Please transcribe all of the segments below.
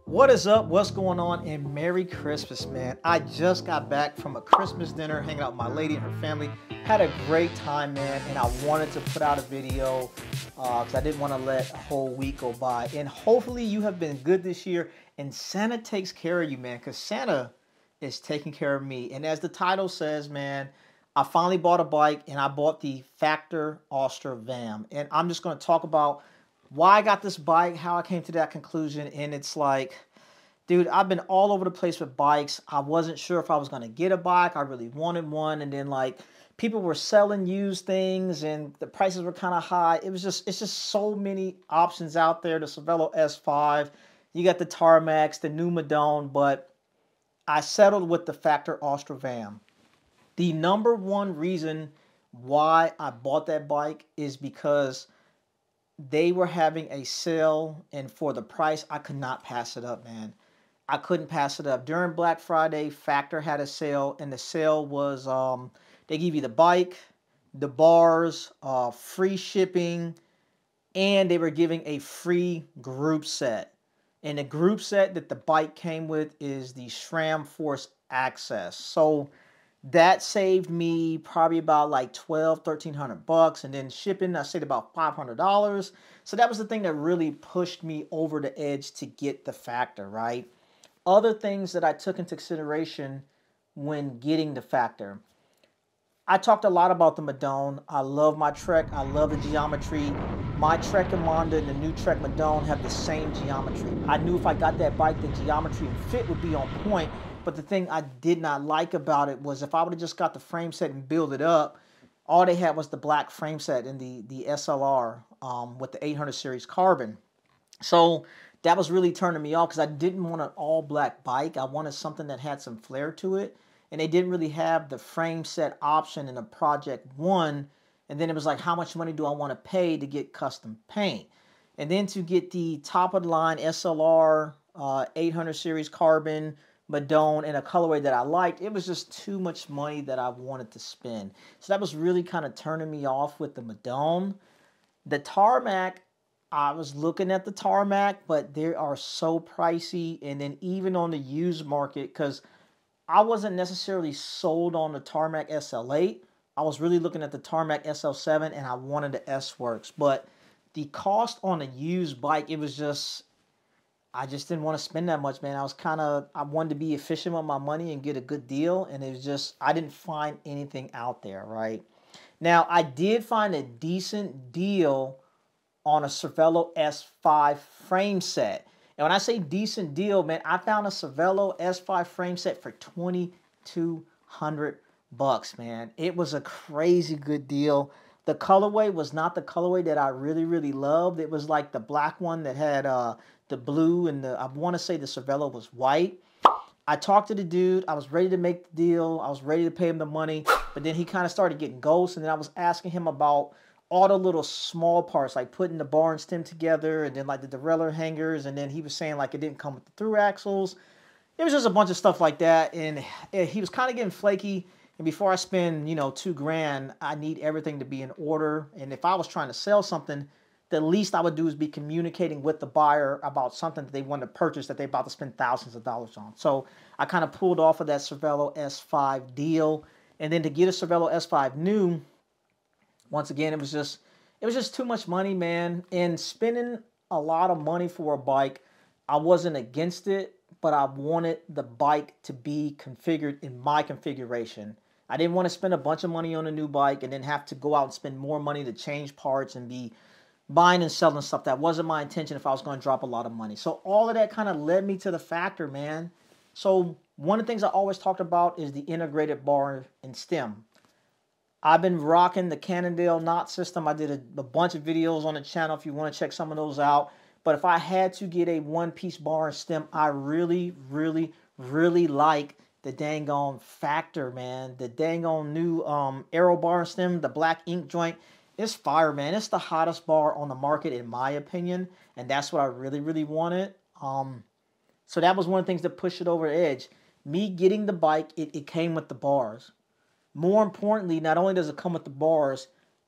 What is up? What's going on? And Merry Christmas, man. I just got back from a Christmas dinner, hanging out with my lady and her family. Had a great time, man, and I wanted to put out a video because I didn't want to let a whole week go by. And hopefully you have been good this year, and Santa takes care of you, man, because Santa is taking care of me. And as the title says, man, I finally bought a bike, and I bought the Factor Austro VAM. And I'm just going to talk about why I got this bike, how I came to that conclusion, and it's like, dude, I've been all over the place with bikes. I wasn't sure if I was gonna get a bike. I really wanted one, and then like people were selling used things, and the prices were kind of high. It's just so many options out there. The Cervelo S5, you got the Tarmax, the new Madone, but I settled with the Factor Austro VAM. The number one reason why I bought that bike is because they were having a sale, and for the price, I could not pass it up, man. I couldn't pass it up. During Black Friday, Factor had a sale, and the sale was they give you the bike, the bars, free shipping, and they were giving a free group set. And the group set that the bike came with is the SRAM Force Access. So that saved me probably about like 1,200 to 1,300 bucks, and then shipping I saved about $500. So that was the thing that really pushed me over the edge to get the Factor, right? Other things that I took into consideration when getting the Factor. I talked a lot about the Madone. I love my Trek. I love the geometry. My Trek Commander and the new Trek Madone have the same geometry. I knew if I got that bike, the geometry and fit would be on point. But the thing I did not like about it was if I would have just got the frame set and build it up, all they had was the black frame set and the SLR with the 800 series carbon. So that was really turning me off because I didn't want an all black bike. I wanted something that had some flair to it. And they didn't really have the frame set option in the Project One. And then it was like, how much money do I want to pay to get custom paint? And then to get the top of the line SLR 800 series carbon Madone in a colorway that I liked, it was just too much money that I wanted to spend. So that was really kind of turning me off with the Madone. The Tarmac, I was looking at the Tarmac, but they are so pricey. And then even on the used market, because I wasn't necessarily sold on the Tarmac SL8. I was really looking at the Tarmac SL7, and I wanted the S-Works. But the cost on a used bike, it was just, I just didn't want to spend that much, man. I wanted to be efficient with my money and get a good deal. And it was just, I didn't find anything out there, right? Now, I did find a decent deal on a Cervelo S5 frame set. And when I say decent deal, man, I found a Cervelo S5 frame set for 2,200 bucks, man. It was a crazy good deal. The colorway was not the colorway that I really loved. It was like the black one that had the blue, and I want to say the Cervelo was white. I talked to the dude. I was ready to make the deal. I was ready to pay him the money. But then he kind of started getting ghosts, and then I was asking him about all the little small parts, like putting the bar and stem together, and then like the derailleur hangers, and then he was saying like it didn't come with the through axles. It was just a bunch of stuff like that, and he was kind of getting flaky. And before I spend, $2,000, I need everything to be in order. And if I was trying to sell something, the least I would do is be communicating with the buyer about something that they want to purchase that they're about to spend thousands of dollars on. So I kind of pulled off of that Cervelo S5 deal, and then to get a Cervelo S5 new, once again, it was just too much money, man. And spending a lot of money for a bike, I wasn't against it, but I wanted the bike to be configured in my configuration. I didn't want to spend a bunch of money on a new bike and then have to go out and spend more money to change parts and be buying and selling stuff. That wasn't my intention if I was going to drop a lot of money. So all of that kind of led me to the Factor, man. So one of the things I always talked about is the integrated bar and stem. I've been rocking the Cannondale knot system. I did a bunch of videos on the channel if you want to check some of those out. But if I had to get a one-piece bar and stem, I really like the dang on Factor, man. The dang on new Aero bar and stem, the black ink joint. It's fire, man. It's the hottest bar on the market, in my opinion. And that's what I really wanted. So that was one of the things that pushed it over the edge. Me getting the bike, it came with the bars. More importantly, not only does it come with the bars,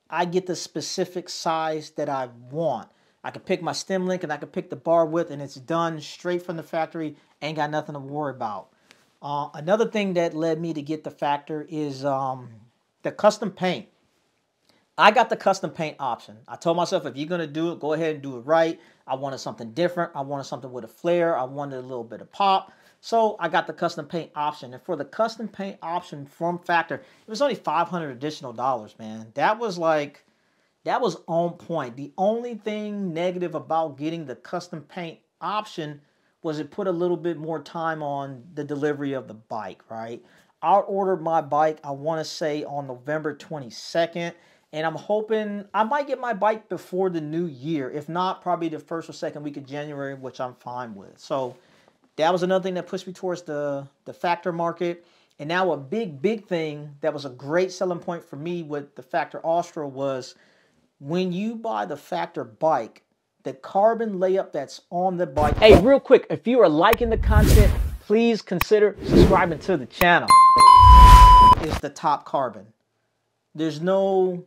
I get the specific size that I want. I can pick my stem length and I can pick the bar width, and it's done straight from the factory. Ain't got nothing to worry about. Another thing that led me to get the Factor is the custom paint. I got the custom paint option. I told myself, if you're going to do it, go ahead and do it right. I wanted something different. I wanted something with a flair. I wanted a little bit of pop. So I got the custom paint option. And for the custom paint option from Factor, it was only $500 additional dollars, man. That was on point. The only thing negative about getting the custom paint option was it put a little bit more time on the delivery of the bike, right? I ordered my bike, I want to say on November 22nd. And I'm hoping I might get my bike before the new year. If not, probably the first or second week of January, which I'm fine with. So that was another thing that pushed me towards the Factor market. And now a big thing that was a great selling point for me with the Factor Austral was when you buy the Factor bike, the carbon layup that's on the bike. Hey, real quick, if you are liking the content, please consider subscribing to the channel. Is the top carbon. There's no...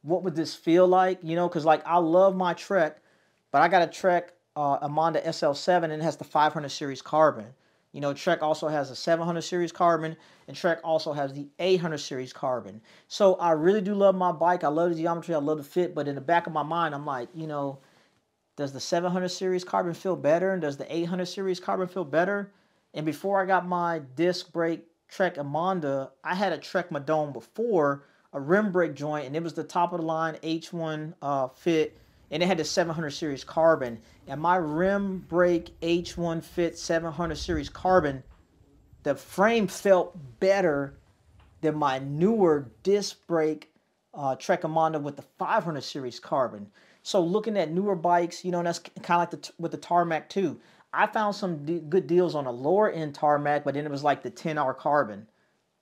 what would this feel like? You know, because like I love my Trek, but I got a Trek, a Monda SL7, and it has the 500 series carbon. You know, Trek also has a 700 series carbon, and Trek also has the 800 series carbon. So I really do love my bike. I love the geometry. I love the fit. But in the back of my mind, I'm like, you know, does the 700 series carbon feel better? And does the 800 series carbon feel better? And before I got my disc brake Trek Amonda, I had a Trek Madone before, a rim brake joint, and it was the top of the line H1 fit, and it had the 700 series carbon. And my rim brake H1 fit 700 series carbon, the frame felt better than my newer disc brake Trek Amonda with the 500 series carbon. So looking at newer bikes, you know, that's kind of like with the Tarmac too. I found some good deals on a lower end Tarmac, but then it was like the 10R carbon.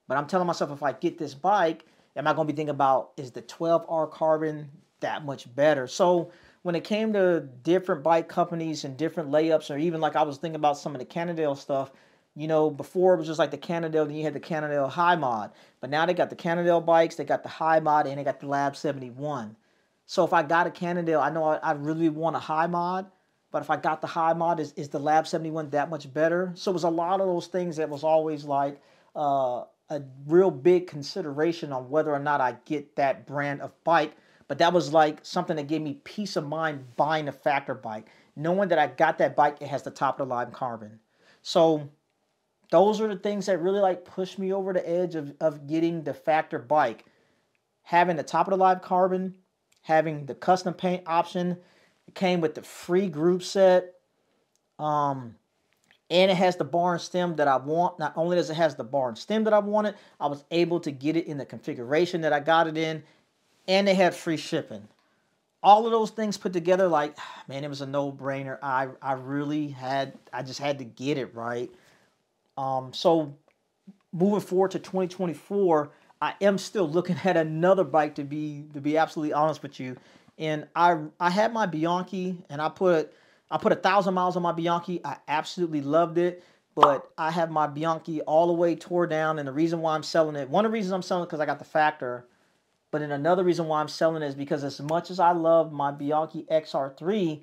But I'm telling myself, if I get this bike, am I going to be thinking about, is the 12R carbon that much better? So when it came to different bike companies and different layups, or even like I was thinking about some of the Cannondale stuff, you know, before it was just like the Cannondale, then you had the Cannondale High Mod. But now they got the Cannondale bikes, they got the High Mod, and they got the Lab 71. So if I got a Cannondale, I know I really want a High Mod. But if I got the High Mod, is the Lab 71 that much better? So it was a lot of those things that was always like a real big consideration on whether or not I get that brand of bike. But that was like something that gave me peace of mind buying a Factor bike, knowing that I got that bike, it has the top of the line carbon. So those are the things that really like pushed me over the edge of getting the Factor bike. Having the top of the line carbon, having the custom paint option, it came with the free group set, and it has the bar and stem that I want. Not only does it have the bar and stem that I wanted, I was able to get it in the configuration that I got it in, and they had free shipping. All of those things put together, like, man, it was a no-brainer. I just had to get it, right? So moving forward to 2024, I am still looking at another bike, to be absolutely honest with you. And I had my Bianchi, and I put 1,000 miles on my Bianchi. I absolutely loved it, but I have my Bianchi all the way tore down, and the reason why I'm selling it, one of the reasons I'm selling it because I got the Factor, but then another reason why I'm selling it is because as much as I love my Bianchi XR3,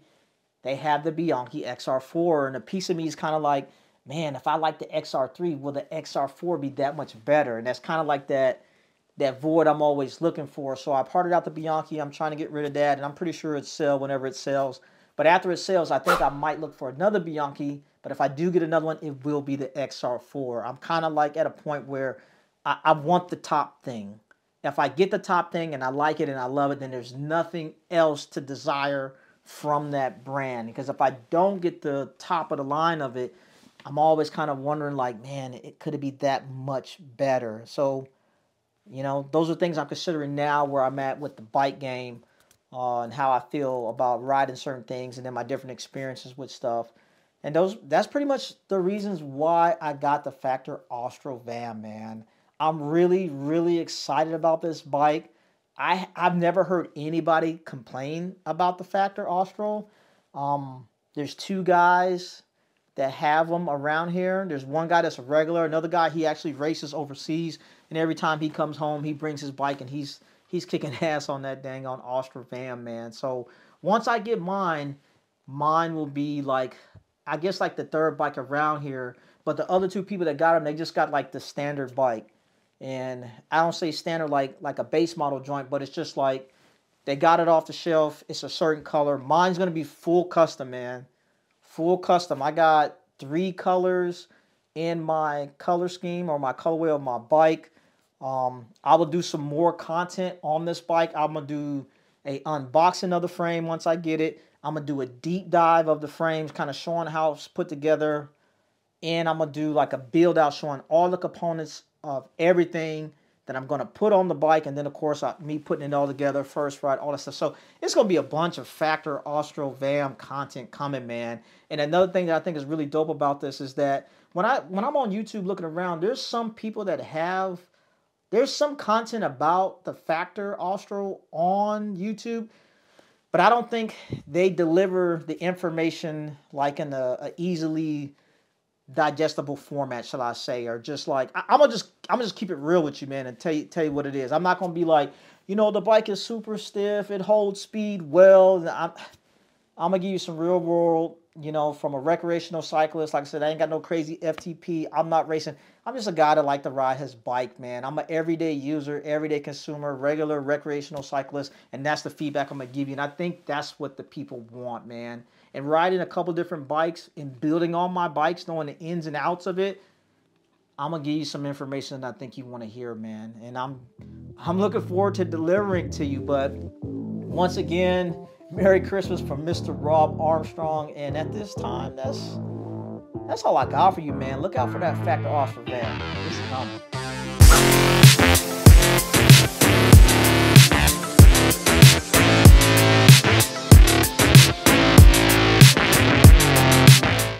they have the Bianchi XR4, and a piece of me is kind of like, man, if I like the XR3, will the XR4 be that much better? And that's kind of like that void I'm always looking for. So I parted out the Bianchi. I'm trying to get rid of that, and I'm pretty sure it'll sell whenever it sells. But after it sells, I think I might look for another Bianchi. But if I do get another one, it will be the XR4. I'm kind of like at a point where I want the top thing. If I get the top thing and I like it and I love it, then there's nothing else to desire from that brand. Because if I don't get the top of the line of it, I'm always kind of wondering, like, man, could it be that much better? So, you know, those are things I'm considering now where I'm at with the bike game, and how I feel about riding certain things, and then my different experiences with stuff. And that's pretty much the reasons why I got the Factor Austral van, man. I'm really, really excited about this bike. I've never heard anybody complain about the Factor Austral. There's two guys that have them around here. There's one guy that's a regular. Another guy, he actually races overseas, and every time he comes home, he brings his bike and he's he's kicking ass on that dang on Austral van, man. So once I get mine, mine will be like, I guess like the third bike around here. But the other two people that got them, they just got like the standard bike. And I don't say standard like a base model joint, but it's just like they got it off the shelf. It's a certain color. Mine's going to be full custom, man. Full custom. I got 3 colors in my color scheme or my colorway of my bike. I will do some more content on this bike. I'm going to do a unboxing of the frame once I get it. I'm going to do a deep dive of the frames, kind of showing how it's put together. And I'm going to do like a build out showing all the components of everything that I'm going to put on the bike. And then, of course, me putting it all together, first ride, all that stuff. So it's going to be a bunch of Factor Austral VAM content coming, man. And another thing that I think is really dope about this is that when I'm on YouTube looking around, there's some people that there's some content about the Factor Austral on YouTube, but I don't think they deliver the information like in a easily digestible format, shall I say, or just like I'm gonna just keep it real with you, man, and tell you what it is. I'm not gonna be like, you know, the bike is super stiff, it holds speed well. I'm gonna give you some real world, you know, from a recreational cyclist. Like I said, I ain't got no crazy FTP. I'm not racing. I'm just a guy that like to ride his bike, man. I'm an everyday user, everyday consumer, regular recreational cyclist, and that's the feedback I'm gonna give you. And I think that's what the people want, man. And riding a couple different bikes and building on my bikes, knowing the ins and outs of it, I'm gonna give you some information that I think you want to hear, man. And I'm looking forward to delivering to you. But once again, Merry Christmas from Mr. Rob Armstrong. And at this time, that's all I got for you, man. Look out for that Factor Austral van. It's coming.